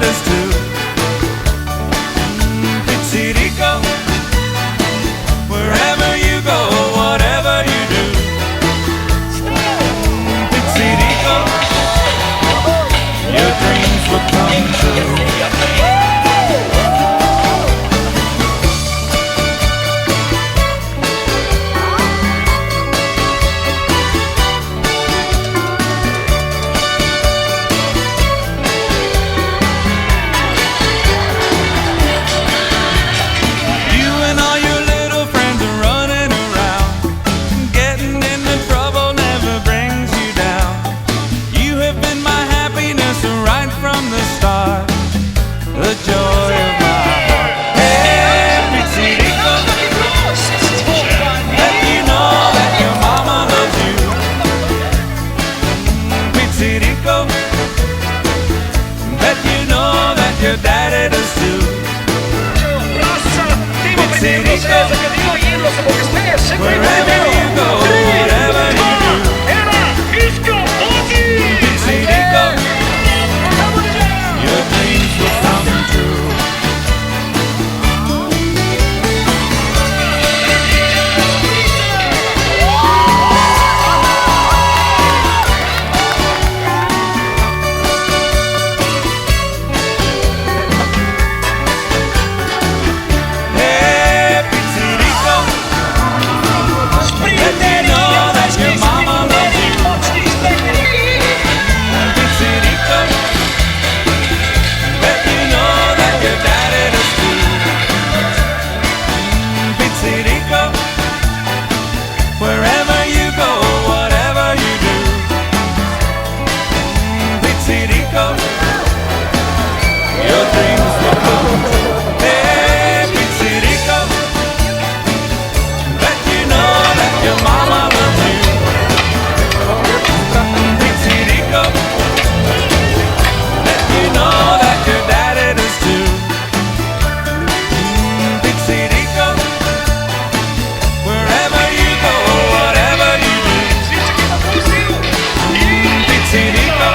it is too. Pizzi Rico, wherever you go, whatever you do. Pizzi Rico, your dreams will come true. The joy of my heart. Hey, Pizzi Rico, let you know that your mama loves you. Pizzi Rico, let you know that your daddy does too. Pizzi Rico, wherever you go, whatever you do. Pizzi Rico, your dreams will come true. Hey, Pizzi Rico, let me know that your mama loves you. Pizzi Rico, let you know that your daddy does too. Pizzi Rico, wherever you go, whatever you do. Pizzi Rico, your dreams will come true. Hey, Pizzi Rico, let you know that your mama loves you. Pizzi Rico, let you know that your daddy does too. Pizzi Rico, wherever you go, whatever you do. Pizzi Rico,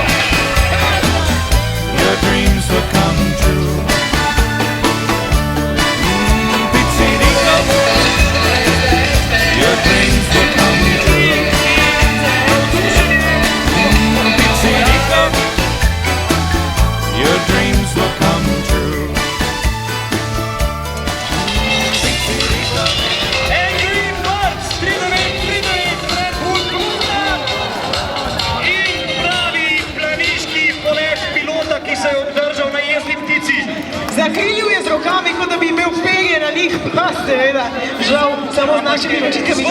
your dreams will come true. Pizzi Rico, your dreams will come true. Pizzi Rico, your dreams will come true. Pizzi Rico. Angry Birds, in pravi planiški polet pilota, ki se je obdržal na jezni ptici. Zakrilil je z rokami, kot da bi imel perje na njih, pa seveda, žal, samo z našimi ročitkami.